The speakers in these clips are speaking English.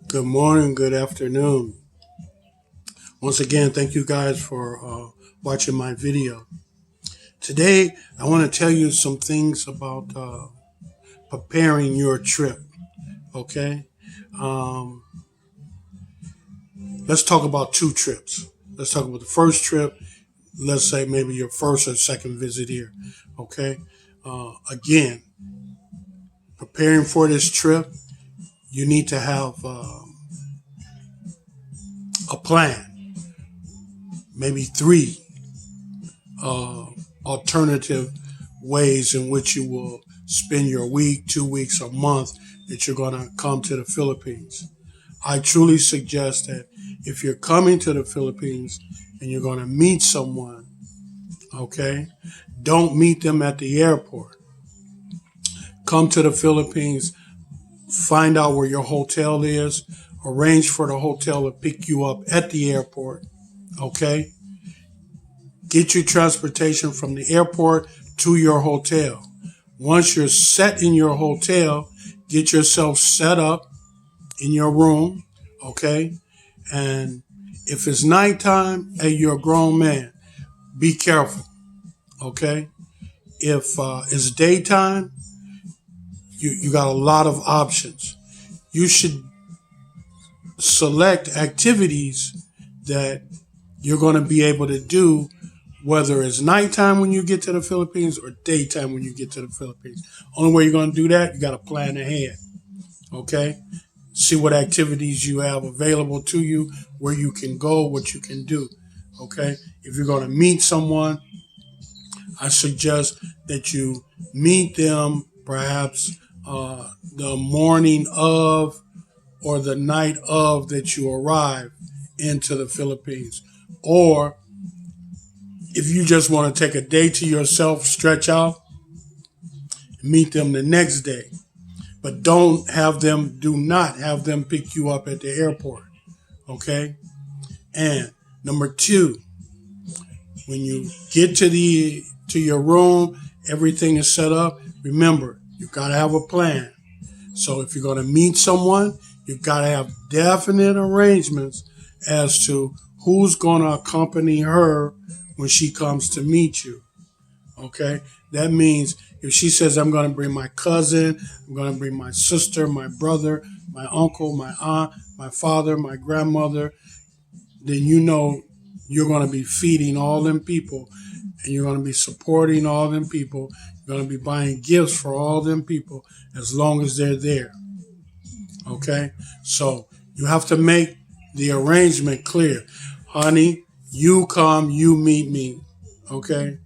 Good morning, good afternoon. Once again, thank you guys for watching my video. Today, I want to tell you some things about preparing your trip. Okay, um, let's talk about two trips. Let's talk about the first trip. Let's say maybe your first or second visit here. Okay, again, preparing for this trip, you need to have a plan, maybe three uh, alternative ways in which you will spend your week, 2 weeks, a month that you're going to come to the Philippines. I truly suggest that if you're coming to the Philippines and you're going to meet someone, okay, don't meet them at the airport. Come to the Philippines, find out where your hotel is, arrange for the hotel to pick you up at the airport, okay? Get your transportation from the airport to your hotel. Once you're set in your hotel, get yourself set up in your room, okay? And if it's nighttime, hey, you're a grown man. Be careful, okay? If it's daytime, you got a lot of options. You should select activities that you're going to be able to do, whether it's nighttime when you get to the Philippines or daytime when you get to the Philippines. Only way you're going to do that, you got to plan ahead. Okay? See what activities you have available to you, where you can go, what you can do. Okay? If you're going to meet someone, I suggest that you meet them perhaps the morning of or the night of that you arrive into the Philippines. Or if you just want to take a day to yourself, stretch out, meet them the next day. But do not have them pick you up at the airport. Okay? And number two, when you get to your room, everything is set up. Remember, you gotta have a plan. So if you're gonna meet someone, you gotta have definite arrangements as to who's gonna accompany her when she comes to meet you. Okay? That means if she says, I'm going to bring my cousin, I'm going to bring my sister, my brother, my uncle, my aunt, my father, my grandmother, then you know you're going to be feeding all them people and you're going to be supporting all them people. You're going to be buying gifts for all them people as long as they're there. Okay? So you have to make the arrangement clear. Honey, you come, you meet me. Okay?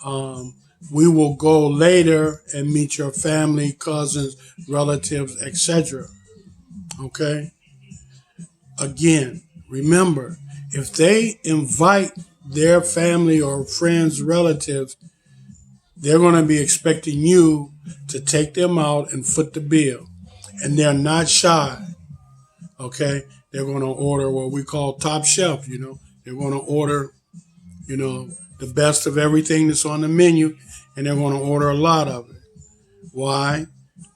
Um, we will go later and meet your family, cousins, relatives, etc. Okay? Again, remember, if they invite their family or friends, relatives, they're going to be expecting you to take them out and foot the bill. And they're not shy. Okay? They're going to order what we call top shelf. They're going to order, you know, the best of everything that's on the menu, and they're going to order a lot of it. Why?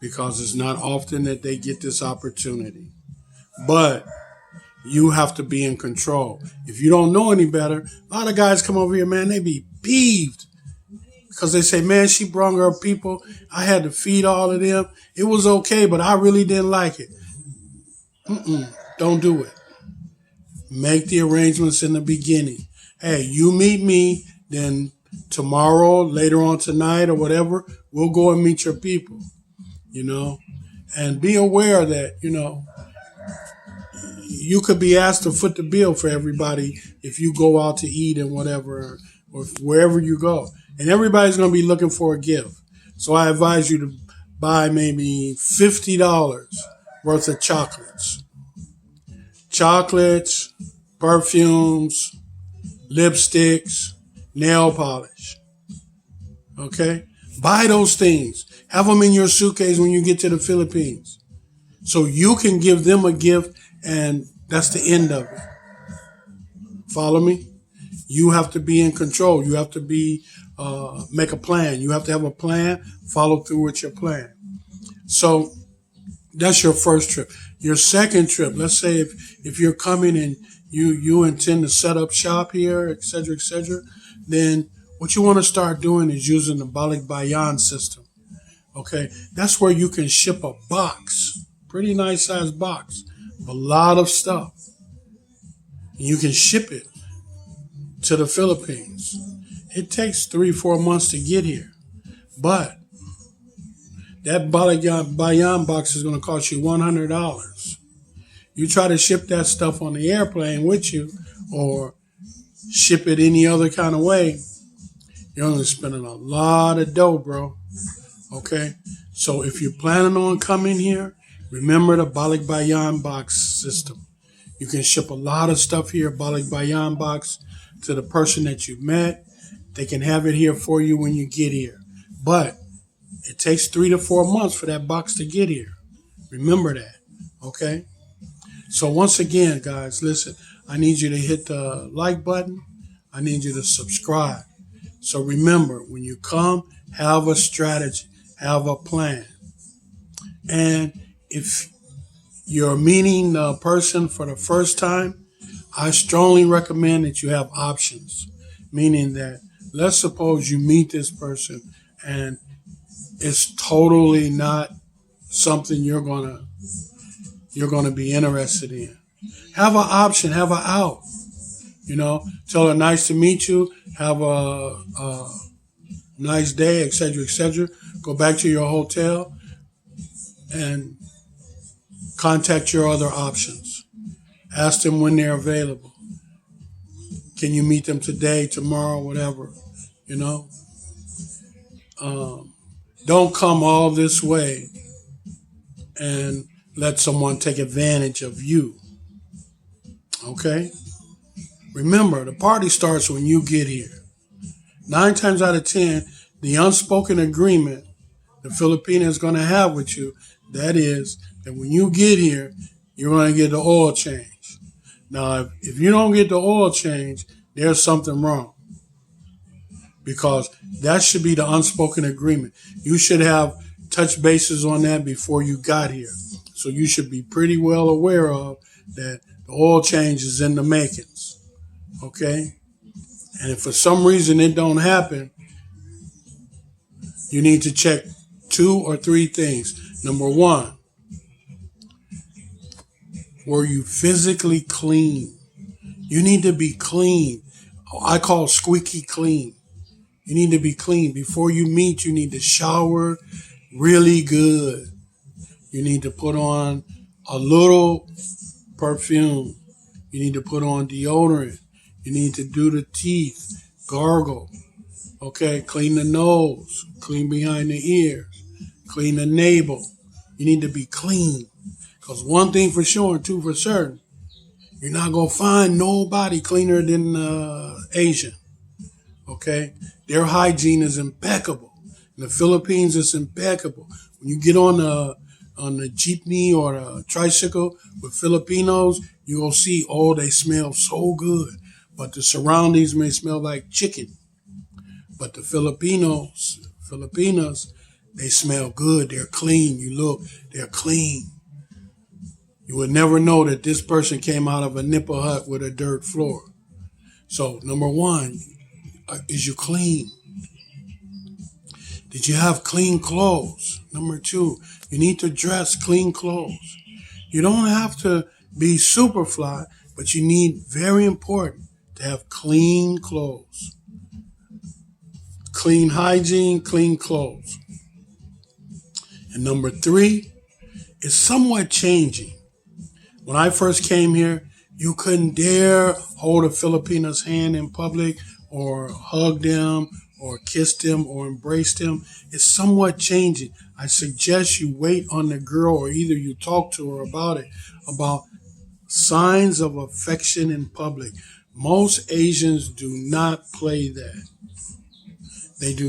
Because it's not often that they get this opportunity. But you have to be in control. If you don't know any better, a lot of guys come over here, man, they be peeved because they say, man, she brung her people. I had to feed all of them. It was okay, but I really didn't like it. Don't do it. Make the arrangements in the beginning. Hey, you meet me, then tomorrow, later on tonight or whatever, we'll go and meet your people, you know, and be aware that, you could be asked to foot the bill for everybody if you go out to eat and whatever, or wherever you go. And everybody's going to be looking for a gift. So I advise you to buy maybe $50 worth of chocolates, perfumes, lipsticks, nail polish. Okay? Buy those things. Have them in your suitcase when you get to the Philippines. So you can give them a gift and that's the end of it. Follow me? You have to be in control. You have to make a plan. You have to have a plan, follow through with your plan. So That's your first trip. Your second trip, let's say if you're coming and you intend to set up shop here, et cetera, then what you want to start doing is using the Balikbayan system. Okay, that's where you can ship a box, pretty nice sized box, a lot of stuff. And you can ship it to the Philippines. It takes 3, 4 months to get here, but that Balikbayan box is going to cost you $100. You try to ship that stuff on the airplane with you, or ship it any other kind of way, you're only spending a lot of dough, bro. Okay? So if you're planning on coming here, remember the Balikbayan box system. You can ship a lot of stuff here, Balikbayan box, to the person that you met. They can have it here for you when you get here. But it takes 3 to 4 months for that box to get here. Remember that. Okay? So once again, guys, listen, I need you to hit the like button. I need you to subscribe. So remember, when you come, have a strategy, have a plan. And if you're meeting the person for the first time, I strongly recommend that you have options. Meaning that, let's suppose you meet this person and it's totally not something you're gonna be interested in. Have an option, have an out. Tell her nice to meet you, have a nice day, et cetera. Go back to your hotel and contact your other options. Ask them when they're available. Can you meet them today, tomorrow, whatever? You know, don't come all this way and let someone take advantage of you. Okay? Remember, the party starts when you get here. 9 times out of 10, the unspoken agreement the Filipino is going to have with you, that is, that when you get here, you're going to get the oil change. Now, if you don't get the oil change, there's something wrong. Because that should be the unspoken agreement. You should have touched bases on that before you got here. So you should be pretty well aware of that the oil change is in the makings. Okay? And if for some reason it don't happen, you need to check 2 or 3 things. Number 1, were you physically clean? You need to be clean. I call squeaky clean. You need to be clean. Before you meet, you need to shower really good. You need to put on a little perfume. You need to put on deodorant. You need to do the teeth, gargle. Okay, clean the nose, clean behind the ears, clean the navel. You need to be clean. Because one thing for sure and 2 for certain, you're not going to find nobody cleaner than Asian. Okay? Their hygiene is impeccable. In the Philippines, it's impeccable. When you get on the jeepney or the tricycle with Filipinos, you're going to see, oh, they smell so good. But the surroundings may smell like chicken. But the Filipinos, they smell good. They're clean. You look, they're clean. You would never know that this person came out of a nipple hut with a dirt floor. So, number 1, is you clean? Did you have clean clothes? Number 2, you need to dress clean clothes. You don't have to be super fly, but you need, very important, to have clean clothes. Clean hygiene, clean clothes. And number 3 is somewhat changing. When I first came here, you couldn't dare hold a Filipino's hand in public or hug them or kiss them or embrace them. It's somewhat changing. I suggest you wait on the girl, or either you talk to her about it, about signs of affection in public. Most Asians do not play that. They do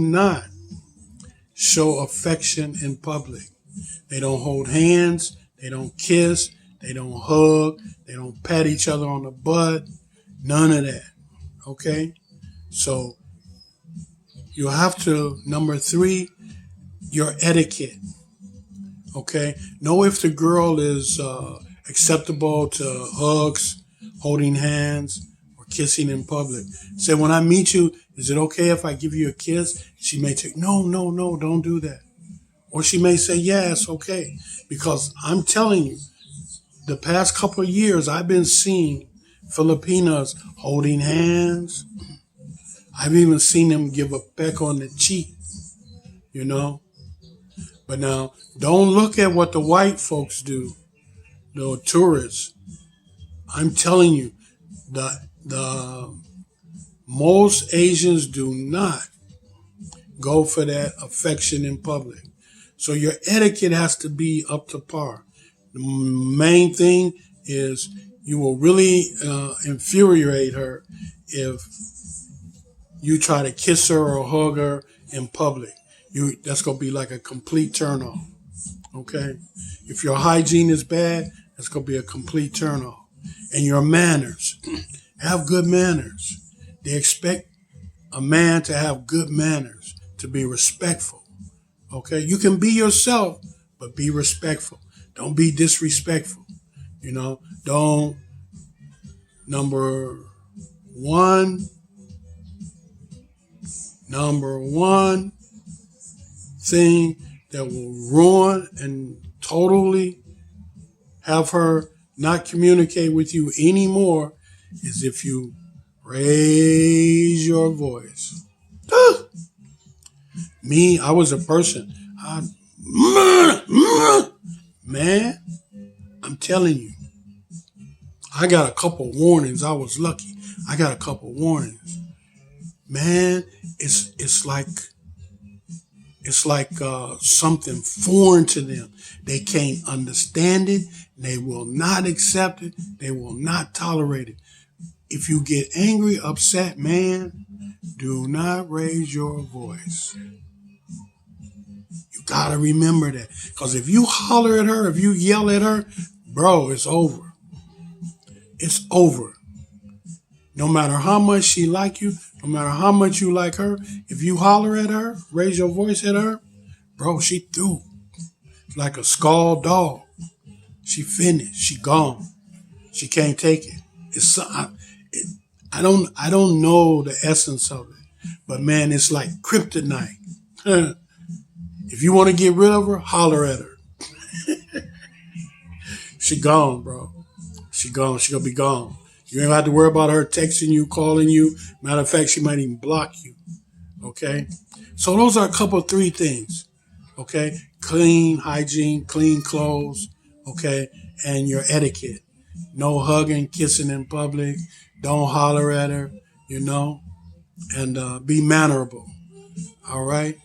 not show affection in public. They don't hold hands. They don't kiss. They don't hug. They don't pat each other on the butt. None of that. Okay? So you have to, number 3, your etiquette. Okay, know if the girl is acceptable to hugs, holding hands, or kissing in public. Say, when I meet you, is it okay if I give you a kiss? She may say, no, no, no, don't do that. Or she may say, yeah, it's okay. Because I'm telling you, the past couple of years, I've been seeing Filipinas holding hands. I've even seen them give a peck on the cheek, you know. But now, don't look at what the white folks do, the tourists. I'm telling you, the most Asians do not go for that affection in public. So your etiquette has to be up to par. The main thing is you will really infuriate her if you try to kiss her or hug her in public. That's gonna be like a complete turn off. Okay? If your hygiene is bad, that's gonna be a complete turn off. And your manners. Have good manners. They expect a man to have good manners, to be respectful. Okay? You can be yourself, but be respectful. Don't be disrespectful. You know, don't number one, number one thing that will ruin and totally have her not communicate with you anymore is if you raise your voice. Me, I was a person. Man, I'm telling you, I got a couple warnings. I was lucky. I got a couple warnings. Man, it's like something foreign to them. They can't understand it. They will not accept it. They will not tolerate it. If you get angry, upset, man, do not raise your voice. You gotta remember that. Because if you holler at her, if you yell at her, bro, it's over. It's over. No matter how much she like you, no matter how much you like her, if you holler at her, raise your voice at her, bro, she through. It's like a scald dog. She finished. She gone. She can't take it. I don't know the essence of it, but man, it's like kryptonite. If you want to get rid of her, holler at her. She gone, bro. She gone. She gonna be gone. You ain't have to worry about her texting you, calling you. Matter of fact, she might even block you. Okay? So those are a couple of three things. Okay? Clean hygiene, clean clothes, okay, and your etiquette. No hugging, kissing in public. Don't holler at her, and be mannerable. All right?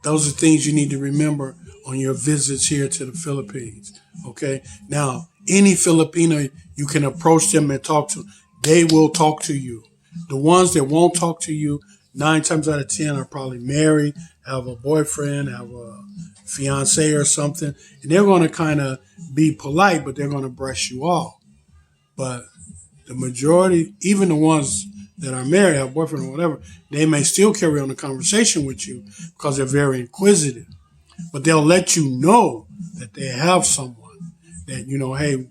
Those are things you need to remember on your visits here to the Philippines. Okay? Now, any Filipino, you can approach them and talk to. They will talk to you. The ones that won't talk to you, 9 times out of 10 are probably married, have a boyfriend, have a fiance or something, and they're going to kind of be polite, but they're going to brush you off. But the majority, even the ones that are married, have a boyfriend or whatever, they may still carry on the conversation with you because they're very inquisitive. But they'll let you know that they have someone that, hey,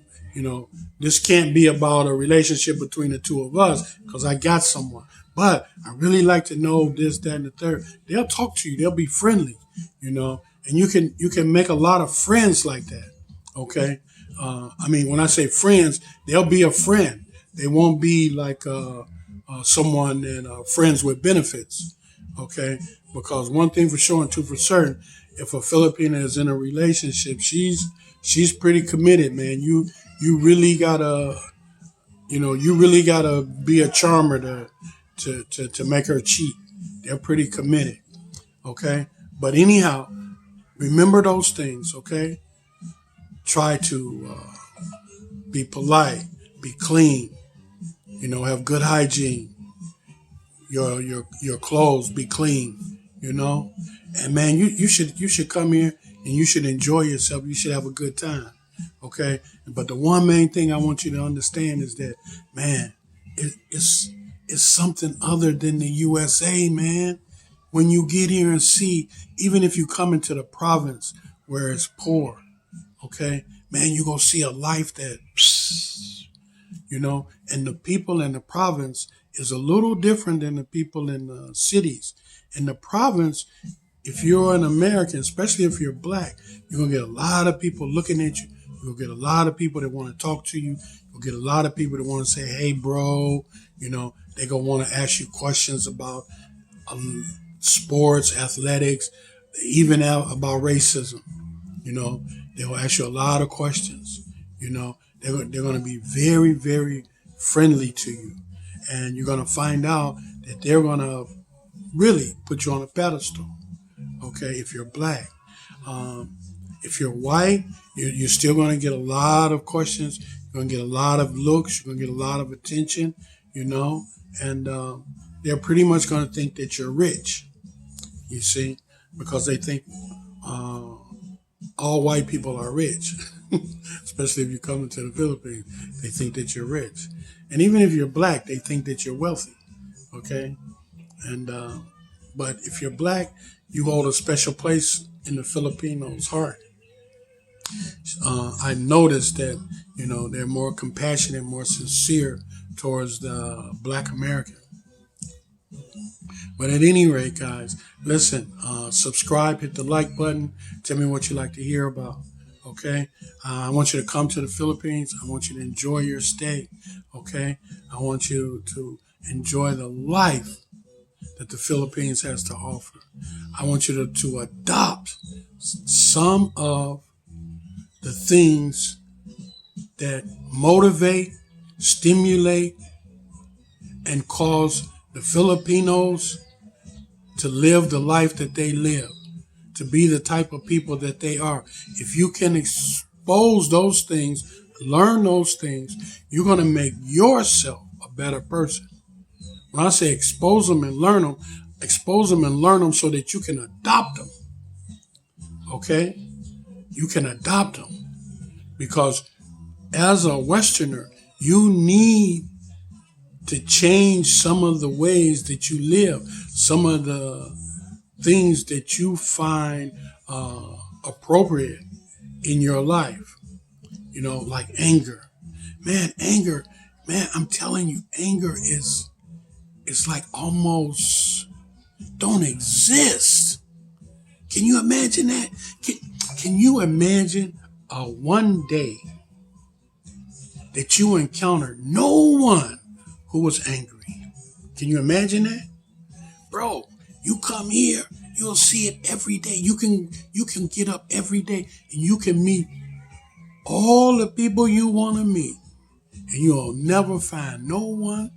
this can't be about a relationship between the two of us because I got someone. But I really like to know this, that, and the third. They'll talk to you. They'll be friendly, and you can make a lot of friends like that. Okay. When I say friends, they'll be a friend. They won't be like someone that friends with benefits. Okay. Because one thing for sure and two for certain, if a Filipina is in a relationship, she's pretty committed, man. You really gotta be a charmer to make her cheat. They're pretty committed. Okay. But anyhow, remember those things. Okay. Try to be polite, be clean, have good hygiene. Your clothes be clean, And man, you should come here and you should enjoy yourself. You should have a good time. Okay? But the one main thing I want you to understand is that, man, it's something other than the USA, man. When you get here and see, even if you come into the province where it's poor. Okay, man, you're gonna see a life that, and the people in the province is a little different than the people in the cities. In the province, if you're an American, especially if you're black, you're gonna get a lot of people looking at you. You'll get a lot of people that want to talk to you. You'll get a lot of people that want to say, "Hey, bro," they're gonna want to ask you questions about sports, athletics, even about racism. They'll ask you a lot of questions. They're going to be very, very friendly to you. And you're going to find out that they're going to really put you on a pedestal, okay, if you're black. If you're white, you're still going to get a lot of questions. You're going to get a lot of looks. You're going to get a lot of attention, and they're pretty much going to think that you're rich, you see, because they think all white people are rich, especially if you come into the Philippines. They think that you're rich. And even if you're black, they think that you're wealthy, okay? And but if you're black, you hold a special place in the Filipinos' heart. I noticed that, they're more compassionate, more sincere towards the black American. But at any rate, guys, listen, subscribe, hit the like button. Tell me what you like to hear about. Okay. I want you to come to the Philippines. I want you to enjoy your stay. Okay. I want you to enjoy the life that the Philippines has to offer. I want you to adopt some of the things that motivate, stimulate, and cause the Filipinos to live the life that they live, to be the type of people that they are. If you can expose those things, learn those things, you're going to make yourself a better person. When I say expose them and learn them, expose them and learn them so that you can adopt them. Okay? You can adopt them. Because as a Westerner, you need to change some of the ways that you live, some of the things that you find appropriate in your life, like anger. Anger, I'm telling you, anger is like almost don't exist. Can you imagine that? Can you imagine one day that you encountered no one who was angry? Can you imagine that? Bro, you come here, you'll see it every day. You can get up every day and you can meet all the people you want to meet. And you'll never find no one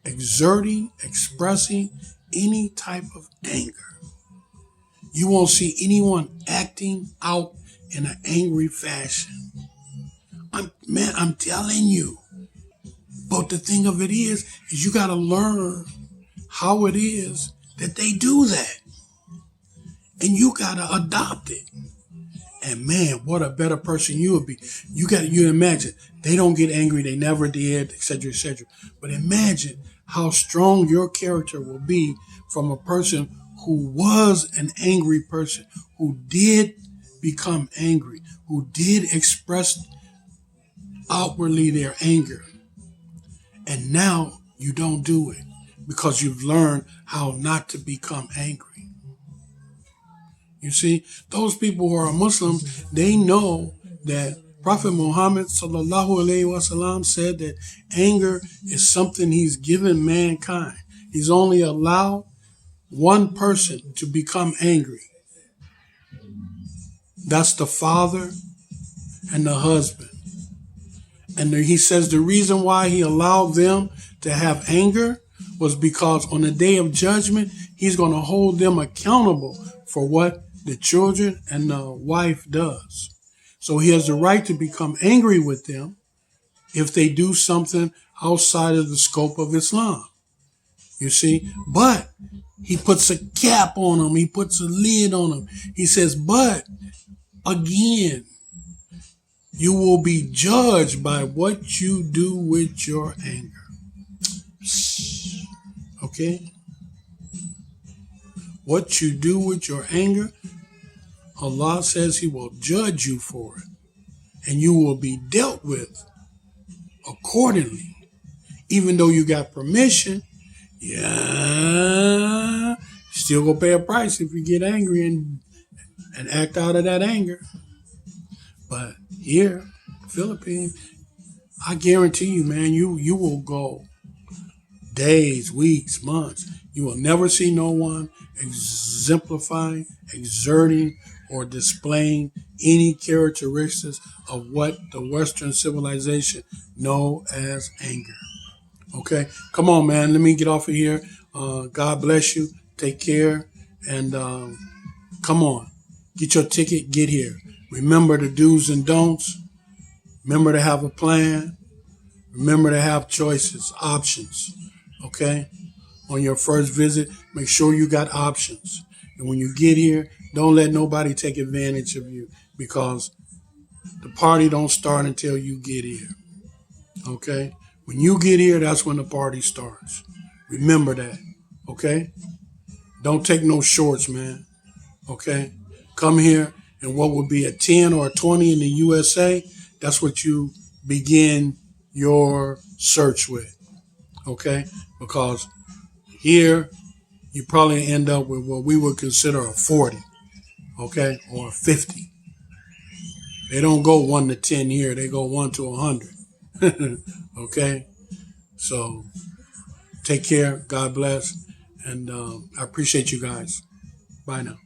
expressing any type of anger. You won't see anyone acting out in an angry fashion. I'm telling you. But the thing of it is you got to learn how it is that they do that. And you got to adopt it. And man, what a better person you would be. You imagine, they don't get angry, they never did, etc., etc. But imagine how strong your character will be from a person who was an angry person, who did become angry, who did express outwardly their anger. And now you don't do it because you've learned how not to become angry. You see, those people who are Muslims, they know that Prophet Muhammad sallallahu alaihi wasallam said that anger is something he's given mankind. He's only allowed one person to become angry. That's the father and the husband. And he says the reason why he allowed them to have anger was because on the day of judgment, he's going to hold them accountable for what the children and the wife does. So he has the right to become angry with them if they do something outside of the scope of Islam. You see, but he puts a cap on them. He puts a lid on them. He says, but again, you will be judged by what you do with your anger. Okay? What you do with your anger, Allah says He will judge you for it, and you will be dealt with accordingly. Even though you got permission, yeah, still gonna pay a price if you get angry and act out of that anger. But here, Philippines, I guarantee you, man, you will go days, weeks, months. You will never see no one exemplifying, exerting, or displaying any characteristics of what the Western civilization know as anger. Okay, come on, man. Let me get off of here. God bless you. Take care, and come on, get your ticket. Get here. Remember the do's and don'ts. Remember to have a plan. Remember to have choices, options. Okay, on your first visit, make sure you got options. And when you get here, don't let nobody take advantage of you, because the party don't start until you get here. Okay? When you get here, that's when the party starts. Remember that. Okay? Don't take no shorts, man. Okay? Come here, and what would be a 10 or a 20 in the USA, that's what you begin your search with. Okay? Because here, you probably end up with what we would consider a 40, okay, or a 50. They don't go 1 to 10 here. They go 1 to 100. Okay? So take care. God bless. And I appreciate you guys. Bye now.